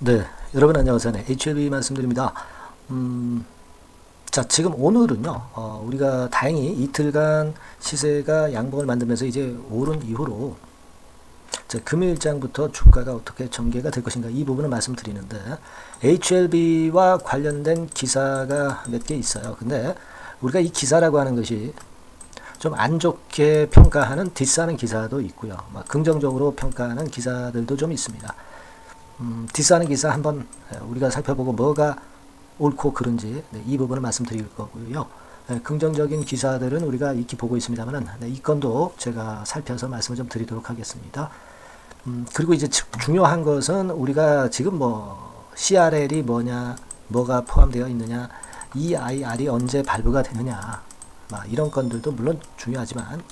네, 여러분 안녕하세요. 네, HLB 말씀드립니다. 자, 지금 오늘은요, 우리가 다행히 이틀간 시세가 양봉을 만들면서 이제 오른 이후로 금요일장부터 주가가 어떻게 전개가 될 것인가 이 부분을 말씀드리는데 HLB와 관련된 기사가 몇 개 있어요. 근데 우리가 이 기사라고 하는 것이 좀 안 좋게 평가하는 디스하는 기사도 있고요. 긍정적으로 평가하는 기사들도 좀 있습니다. 디스하는 기사 한번 우리가 살펴보고 뭐가 옳고 그른지 이 부분을 말씀드릴 거고요. 긍정적인 기사들은 우리가 익히 보고 있습니다만 이 건도 제가 살펴서 말씀을 좀 드리도록 하겠습니다. 그리고 이제 중요한 것은 우리가 지금 뭐 CRL이 뭐냐, 뭐가 포함되어 있느냐, EIR이 언제 발부가 되느냐, 이런 건들도 물론 중요하지만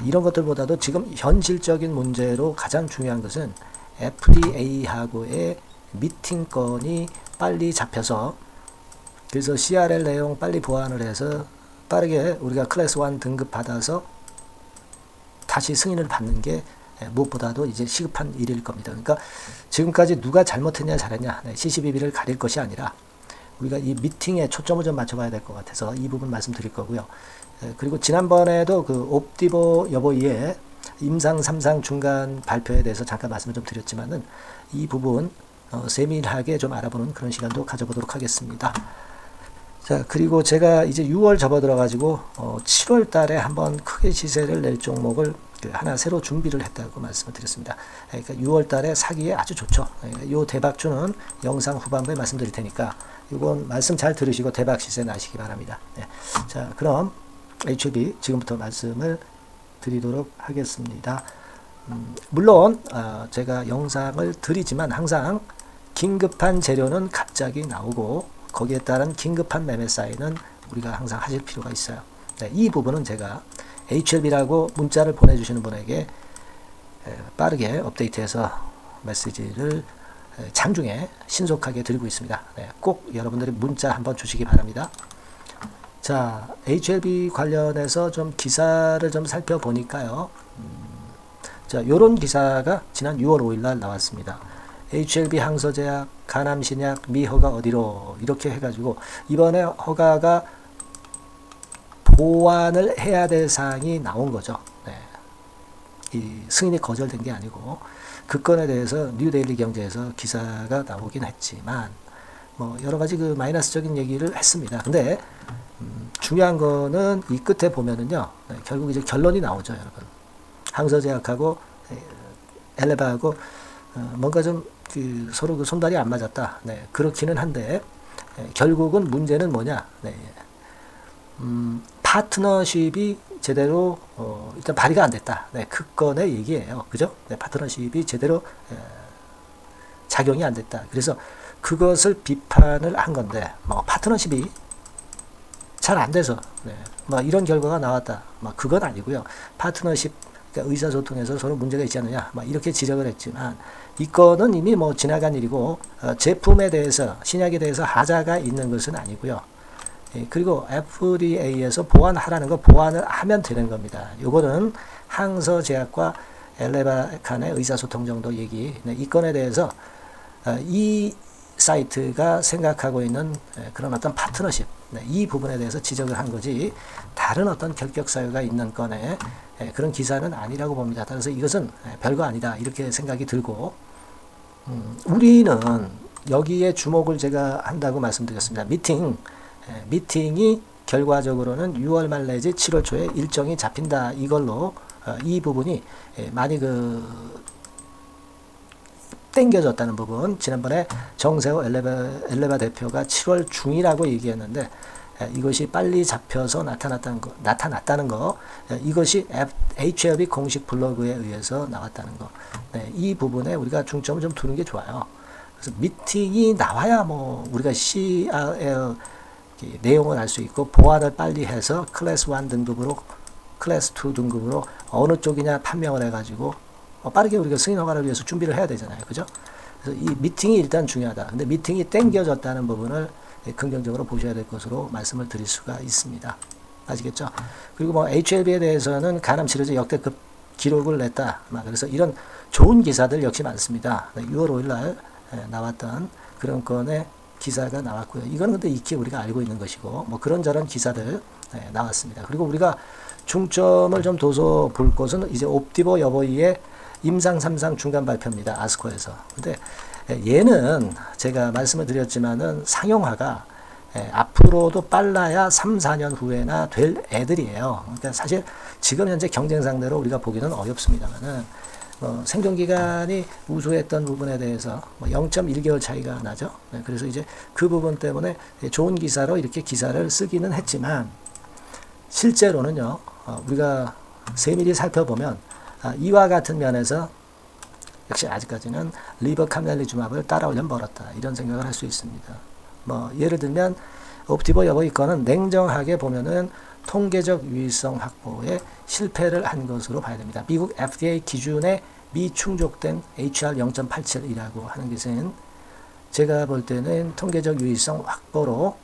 이런 것들보다도 지금 현실적인 문제로 가장 중요한 것은 FDA하고의 미팅 건이 빨리 잡혀서 그래서 CRL 내용 빨리 보완을 해서 빠르게 우리가 클래스 1 등급 받아서 다시 승인을 받는 게 무엇보다도 이제 시급한 일일 겁니다. 그러니까 지금까지 누가 잘못했냐 잘했냐 CCBB를 가릴 것이 아니라 우리가 이 미팅에 초점을 좀 맞춰봐야 될 것 같아서 이 부분 말씀드릴 거고요. 그리고 지난번에도 그 옵디보 여보이의 임상 3상 중간 발표에 대해서 잠깐 말씀을 좀 드렸지만은 이 부분 세밀하게 좀 알아보는 그런 시간도 가져보도록 하겠습니다. 자, 그리고 제가 이제 6월 접어들어 가지고 7월 달에 한번 크게 시세를 낼 종목을 하나 새로 준비를 했다고 말씀을 드렸습니다. 그러니까 6월 달에 사기에 아주 좋죠. 이 대박주는 영상 후반부에 말씀드릴 테니까 이건 말씀 잘 들으시고 대박 시세 나시기 바랍니다. 네. 자, 그럼 HLB 지금부터 말씀을 드리도록 하겠습니다. 물론 제가 영상을 드리지만 항상 긴급한 재료는 갑자기 나오고 거기에 따른 긴급한 매매 사인은 우리가 항상 하실 필요가 있어요. 네, 이 부분은 제가 HLB라고 문자를 보내주시는 분에게 빠르게 업데이트해서 메시지를 장중에 신속하게 드리고 있습니다. 네, 꼭 여러분들이 문자 한번 주시기 바랍니다. 자, HLB 관련해서 좀 기사를 좀 살펴보니까요. 자, 요런 기사가 지난 6월 5일 날 나왔습니다. HLB 항서제약, 가남신약, 미허가 어디로 이렇게 해가지고 이번에 허가가 보완을 해야 될 사항이 나온 거죠. 네. 이 승인이 거절된 게 아니고 그 건에 대해서 뉴데일리 경제에서 기사가 나오긴 했지만 뭐 여러 가지 그 마이너스적인 얘기를 했습니다. 근데 중요한 거는 이 끝에 보면은요, 결국 이제 결론이 나오죠, 여러분. 항서제약하고 엘레바하고 뭔가 좀 서로 그 손발이 안 맞았다. 네, 그렇기는 한데 결국은 문제는 뭐냐? 네, 파트너십이 제대로 일단 발의가 안 됐다. 네, 그 건의 얘기예요, 그죠? 네, 파트너십이 제대로 작용이 안 됐다. 그래서 그것을 비판을 한 건데, 파트너십이 잘 안 돼서 이런 결과가 나왔다. 그건 아니고요. 파트너십 그러니까 의사소통에서 서로 문제가 있지 않느냐 이렇게 지적을 했지만 이 건은 이미 지나간 일이고 제품에 대해서 신약에 대해서 하자가 있는 것은 아니고요. 그리고 FDA에서 보완하라는 거 보완을 하면 되는 겁니다. 요거는 항서제약과 엘레바 간의 의사소통 정도 얘기. 이 건에 대해서 이 사이트가 생각하고 있는 그런 어떤 파트너십 이 부분에 대해서 지적을 한 거지 다른 어떤 결격 사유가 있는 건에 그런 기사는 아니라고 봅니다. 따라서 이것은 별거 아니다 이렇게 생각이 들고 우리는 여기에 주목을 제가 한다고 말씀드렸습니다. 미팅이 결과적으로는 6월 말 내지 7월 초에 일정이 잡힌다 이걸로 이 부분이 많이 땡겨졌다는 부분. 지난번에 정세호 엘레바 대표가 7월 중이라고 얘기했는데 이것이 빨리 잡혀서 나타났다는 거 이것이 HLB 공식 블로그에 의해서 나왔다는 거. 네, 이 부분에 우리가 중점을 좀 두는 게 좋아요. 그래서 미팅이 나와야 우리가 CRL 내용을 알 수 있고 보완을 빨리 해서 클래스 1 등급으로 클래스 2 등급으로 어느 쪽이냐 판명을 해가지고 빠르게 우리가 승인 허가를 위해서 준비를 해야 되잖아요. 그죠? 그래서 이 미팅이 일단 중요하다. 근데 미팅이 땡겨졌다는 부분을 긍정적으로 보셔야 될 것으로 말씀을 드릴 수가 있습니다. 아시겠죠? 그리고 HLB에 대해서는 간암 치료제 역대급 기록을 냈다. 그래서 이런 좋은 기사들 역시 많습니다. 6월 5일 날 나왔던 그런 건의 기사가 나왔고요. 이건 근데 익히 우리가 알고 있는 것이고 뭐 그런저런 기사들 나왔습니다. 그리고 우리가 중점을 좀 둬서 볼 것은 이제 옵티버 여보이의 임상 3상 중간 발표입니다. 아스코에서. 근데 얘는 제가 말씀을 드렸지만은 상용화가 앞으로도 빨라야 3, 4년 후에나 될 애들이에요. 그러니까 사실 지금 현재 경쟁 상대로 우리가 보기는 어렵습니다만은 생존기간이 우수했던 부분에 대해서 0.1개월 차이가 나죠. 그래서 이제 그 부분 때문에 좋은 기사로 이렇게 기사를 쓰기는 했지만 실제로는요, 우리가 세밀히 살펴보면 이와 같은 면에서 역시 아직까지는 리버캄넬리주맙을 따라오려면 멀었다. 이런 생각을 할 수 있습니다. 뭐 예를 들면 옵티버 여보이 거는 냉정하게 보면은 통계적 유의성 확보에 실패를 한 것으로 봐야 됩니다. 미국 FDA 기준에 미충족된 HR 0.87이라고 하는 것은 제가 볼 때는 통계적 유의성 확보로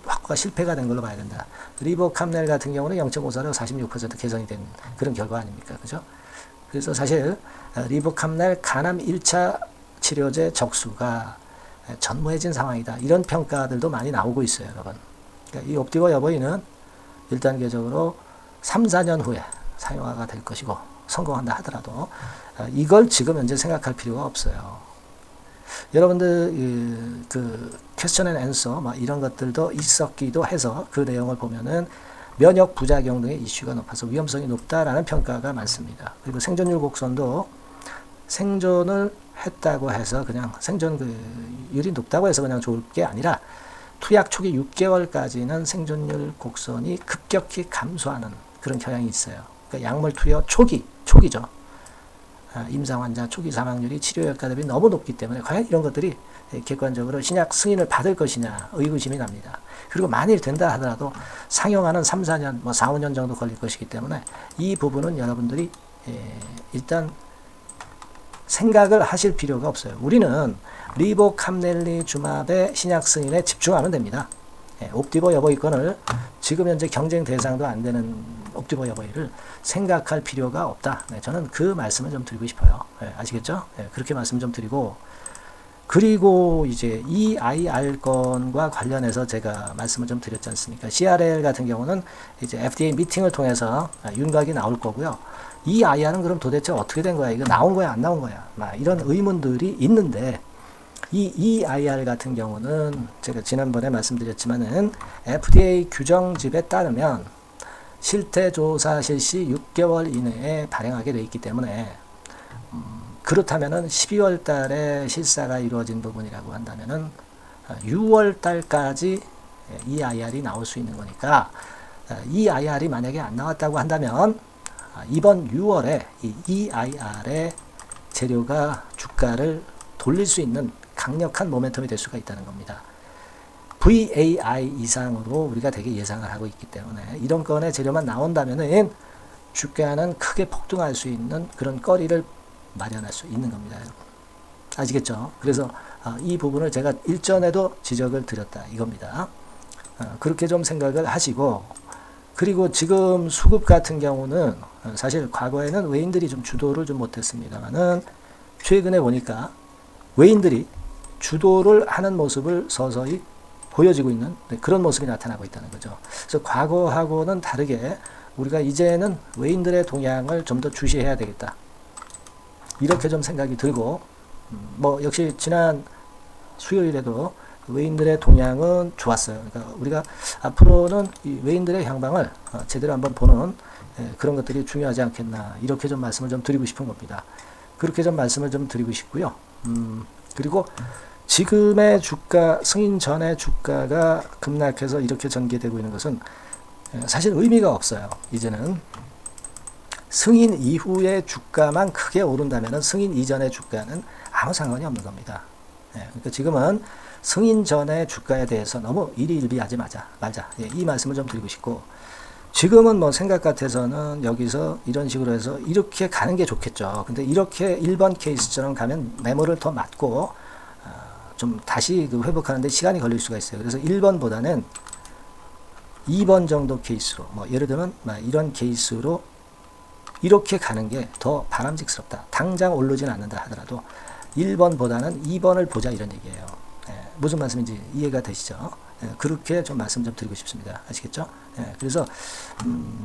확보가 실패가 된 걸로 봐야 된다. 리버캄넬 같은 경우는 0.54로 46% 개선이 된 그런 결과 아닙니까? 그죠? 그래서 사실 리버캄넬 간암 1차 치료제 적수가 전무해진 상황이다. 이런 평가들도 많이 나오고 있어요, 여러분. 그러니까 이 옵티버 여보이는 1단계적으로 3, 4년 후에 사용화가 될 것이고 성공한다 하더라도 이걸 지금 현재 생각할 필요가 없어요. 여러분들 그 퀘스천 앤 앤서 뭐 이런 것들도 있었기도 해서 그 내용을 보면은 면역 부작용 등의 이슈가 높아서 위험성이 높다라는 평가가 많습니다. 그리고 생존율 곡선도 생존을 했다고 해서 그냥 생존율이 높다고 해서 그냥 좋을 게 아니라 투약 초기 6개월까지는 생존율 곡선이 급격히 감소하는 그런 경향이 있어요. 그러니까 약물 투여 초기죠. 임상 환자 초기 사망률이 치료 효과 대비 너무 높기 때문에 과연 이런 것들이 객관적으로 신약 승인을 받을 것이냐 의구심이 납니다. 그리고 만일 된다 하더라도 상용화는 3, 4년, 뭐 4, 5년 정도 걸릴 것이기 때문에 이 부분은 여러분들이 일단 생각을 하실 필요가 없어요. 우리는 리보캄넬리주맙의 신약 승인에 집중하면 됩니다. 옵티버 여보이 건을 지금 현재 경쟁 대상도 안 되는 옵티버 여보이를 생각할 필요가 없다. 저는 그 말씀을 좀 드리고 싶어요. 아시겠죠? 그렇게 말씀 좀 드리고, 그리고 이제 EIR 건과 관련해서 제가 말씀을 좀 드렸지 않습니까? CRL 같은 경우는 이제 FDA 미팅을 통해서 윤곽이 나올 거고요. EIR은 그럼 도대체 어떻게 된 거야? 이거 나온 거야? 안 나온 거야? 이런 의문들이 있는데, 이 EIR 같은 경우는 제가 지난번에 말씀드렸지만은 FDA 규정집에 따르면 실태조사 실시 6개월 이내에 발행하게 되어 있기 때문에 그렇다면은 12월 달에 실사가 이루어진 부분이라고 한다면은 6월 달까지 EIR이 나올 수 있는 거니까 EIR이 만약에 안 나왔다고 한다면 이번 6월에 이 EIR의 재료가 주가를 돌릴 수 있는 강력한 모멘텀이 될 수가 있다는 겁니다. VAI 이상으로 우리가 되게 예상을 하고 있기 때문에 이런 건의 재료만 나온다면은 주가는 크게 폭등할 수 있는 그런 거리를 마련할 수 있는 겁니다, 여러분. 아시겠죠? 그래서 이 부분을 제가 일전에도 지적을 드렸다 이겁니다. 그렇게 좀 생각을 하시고, 그리고 지금 수급 같은 경우는 사실 과거에는 외인들이 좀 주도를 좀 못했습니다만은 최근에 보니까 외인들이 주도를 하는 모습을 서서히 보여지고 있는 그런 모습이 나타나고 있다는 거죠. 그래서 과거하고는 다르게 우리가 이제는 외인들의 동향을 좀 더 주시해야 되겠다. 이렇게 좀 생각이 들고, 뭐 역시 지난 수요일에도 외인들의 동향은 좋았어요. 그러니까 우리가 앞으로는 이 외인들의 향방을 제대로 한번 보는 그런 것들이 중요하지 않겠나, 이렇게 좀 말씀을 좀 드리고 싶은 겁니다. 그렇게 좀 말씀을 좀 드리고 싶고요. 그리고 지금의 주가, 승인 전의 주가가 급락해서 이렇게 전개되고 있는 것은 사실 의미가 없어요. 이제는 승인 이후의 주가만 크게 오른다면 승인 이전의 주가는 아무 상관이 없는 겁니다. 그러니까 지금은 승인 전의 주가에 대해서 너무 일희일비하지 말자. 이 말씀을 좀 드리고 싶고, 지금은 뭐 생각 같아서는 여기서 이런 식으로 해서 이렇게 가는 게 좋겠죠. 근데 이렇게 1번 케이스처럼 가면 매물을 더 맞고 좀 다시 그 회복하는데 시간이 걸릴 수가 있어요. 그래서 1번보다는 2번 정도 케이스로, 뭐 예를 들면 이런 케이스로 이렇게 가는 게 더 바람직스럽다. 당장 오르진 않는다 하더라도 1번보다는 2번을 보자 이런 얘기예요. 무슨 말씀인지 이해가 되시죠? 그렇게 좀 말씀 좀 드리고 싶습니다. 아시겠죠? 그래서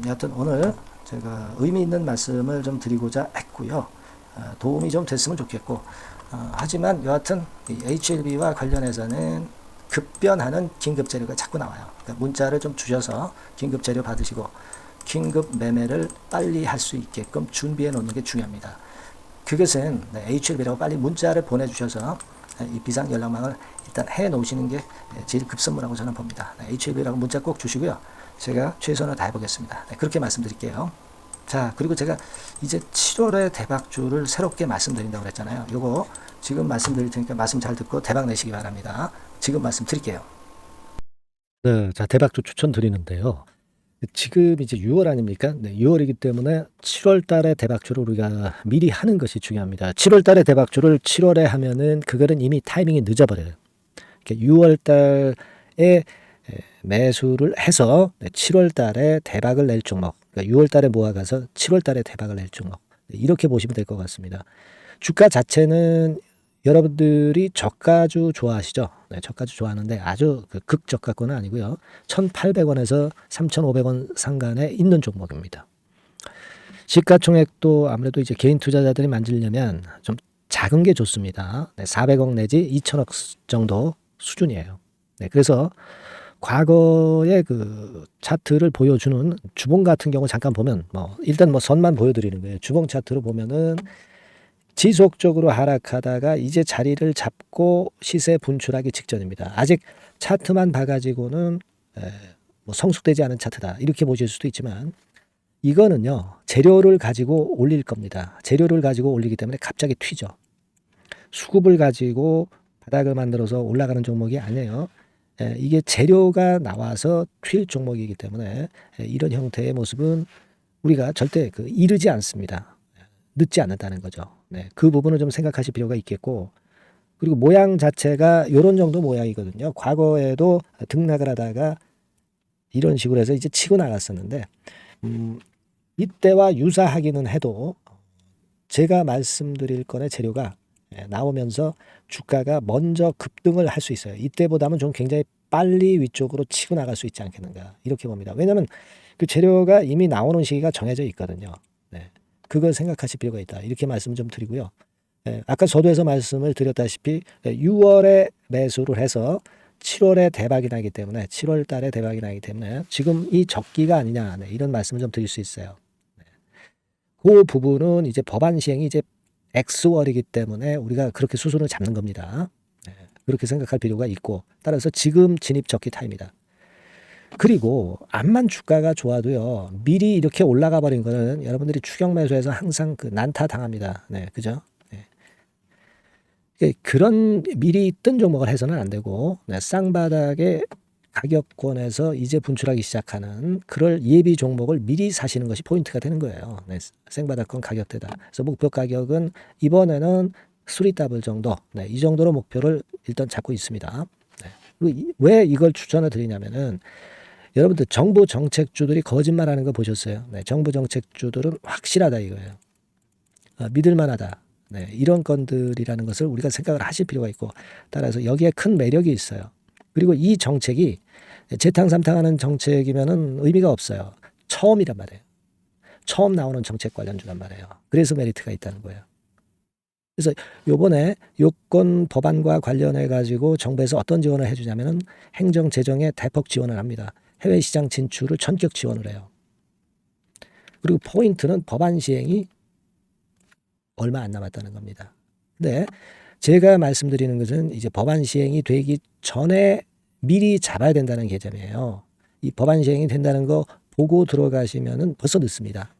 여하튼 오늘 제가 의미 있는 말씀을 좀 드리고자 했고요. 도움이 좀 됐으면 좋겠고 하지만 여하튼 HLB와 관련해서는 급변하는 긴급재료가 자꾸 나와요. 그러니까 문자를 좀 주셔서 긴급재료 받으시고 긴급 매매를 빨리 할 수 있게끔 준비해 놓는 게 중요합니다. 그것은 HLB라고 빨리 문자를 보내주셔서 이 비상 연락망을 일단 해 놓으시는 게 제일 급선무라고 저는 봅니다. HLB라고 문자 꼭 주시고요. 제가 최선을 다해 보겠습니다. 그렇게 말씀드릴게요. 자, 그리고 제가 이제 7월에 대박주를 새롭게 말씀드린다고 그랬잖아요. 요거 지금 말씀드릴 테니까 말씀 잘 듣고 대박 내시기 바랍니다. 지금 말씀드릴게요. 네, 자, 대박주 추천드리는데요. 지금 이제 6월 아닙니까? 네, 6월이기 때문에 7월 달에 대박주를 우리가 미리 하는 것이 중요합니다. 7월 달에 대박주를 7월에 하면은 그거는 이미 타이밍이 늦어버려요. 6월 달에 매수를 해서 7월 달에 대박을 낼 종목, 그러니까 6월 달에 모아가서 7월 달에 대박을 낼 종목, 이렇게 보시면 될 것 같습니다. 주가 자체는 여러분들이 저가주 좋아하시죠? 네, 저가주 좋아하는데 아주 극저가권은 아니고요. 1,800원에서 3,500원 상간에 있는 종목입니다. 시가총액도 아무래도 이제 개인 투자자들이 만지려면 좀 작은 게 좋습니다. 네, 400억 내지 2천억 정도 수준이에요. 네, 그래서 과거의 그 차트를 보여주는 주봉 같은 경우 잠깐 보면 일단 선만 보여드리는 거예요. 주봉 차트로 보면은 지속적으로 하락하다가 이제 자리를 잡고 시세 분출하기 직전입니다. 아직 차트만 봐가지고는 성숙되지 않은 차트다 이렇게 보실 수도 있지만 이거는요 재료를 가지고 올릴 겁니다. 재료를 가지고 올리기 때문에 갑자기 튀죠. 수급을 가지고 바닥을 만들어서 올라가는 종목이 아니에요. 이게 재료가 나와서 튈 종목이기 때문에 이런 형태의 모습은 우리가 절대 이르지 않습니다. 늦지 않는다는 거죠. 네, 그 부분을 좀 생각하실 필요가 있겠고, 그리고 모양 자체가 이런 정도 모양이거든요. 과거에도 등락을 하다가 이런 식으로 해서 이제 치고 나갔었는데 이때와 유사하기는 해도 제가 말씀드릴 건의 재료가 나오면서 주가가 먼저 급등을 할 수 있어요. 이때보다는 좀 굉장히 빨리 위쪽으로 치고 나갈 수 있지 않겠는가 이렇게 봅니다. 왜냐하면 그 재료가 이미 나오는 시기가 정해져 있거든요. 네. 그걸 생각하실 필요가 있다. 이렇게 말씀을 좀 드리고요. 아까 서두에서 말씀을 드렸다시피 6월에 매수를 해서 7월에 대박이 나기 때문에 7월 달에 대박이 나기 때문에 지금 이 적기가 아니냐 이런 말씀을 좀 드릴 수 있어요. 그 부분은 이제 법안 시행이 이제 X월이기 때문에 우리가 그렇게 수순을 잡는 겁니다. 그렇게 생각할 필요가 있고 따라서 지금 진입 적기 타입니다. 그리고 암만 주가가 좋아도요 미리 이렇게 올라가 버린 거는 여러분들이 추격 매수해서 항상 난타 당합니다. 네, 그죠? 네. 그런 미리 뜬 종목을 해서는 안 되고 쌍바닥의 가격권에서 이제 분출하기 시작하는 그럴 예비 종목을 미리 사시는 것이 포인트가 되는 거예요. 네, 생바닥권 가격대다. 그래서 목표 가격은 이번에는 3더블 정도, 이 정도로 목표를 일단 잡고 있습니다. 그리고 왜 이걸 추천을 드리냐면은 여러분들 정부 정책주들이 거짓말하는 거 보셨어요? 정부 정책주들은 확실하다 이거예요. 믿을만하다. 이런 건들이라는 것을 우리가 생각을 하실 필요가 있고 따라서 여기에 큰 매력이 있어요. 그리고 이 정책이 재탕삼탕하는 정책이면은 의미가 없어요. 처음이란 말이에요. 처음 나오는 정책 관련주란 말이에요. 그래서 메리트가 있다는 거예요. 그래서 요번에 요건 법안과 관련해 가지고 정부에서 어떤 지원을 해주냐면은 행정 재정에 대폭 지원을 합니다. 해외 시장 진출을 전격 지원을 해요. 그리고 포인트는 법안 시행이 얼마 안 남았다는 겁니다. 근데 제가 말씀드리는 것은 이제 법안 시행이 되기 전에 미리 잡아야 된다는 개념이에요. 이 법안 시행이 된다는 거 보고 들어가시면은 벌써 늦습니다.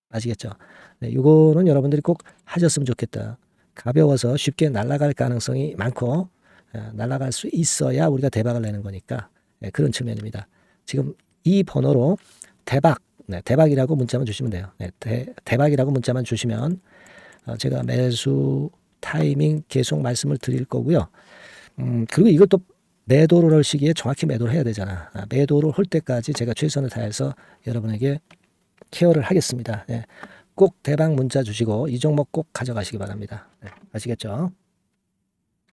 아시겠죠? 이거는 여러분들이 꼭 하셨으면 좋겠다. 가벼워서 쉽게 날아갈 가능성이 많고 날아갈 수 있어야 우리가 대박을 내는 거니까 그런 측면입니다. 지금 이 번호로 대박, 대박이라고 문자만 주시면 돼요. 대박이라고 문자만 주시면 제가 매수 타이밍 계속 말씀을 드릴 거고요. 그리고 이것도 매도를 할 시기에 정확히 매도를 해야 되잖아. 매도를 할 때까지 제가 최선을 다해서 여러분에게 케어를 하겠습니다. 꼭 대박 문자 주시고 이 종목 꼭 가져가시기 바랍니다. 네, 아시겠죠?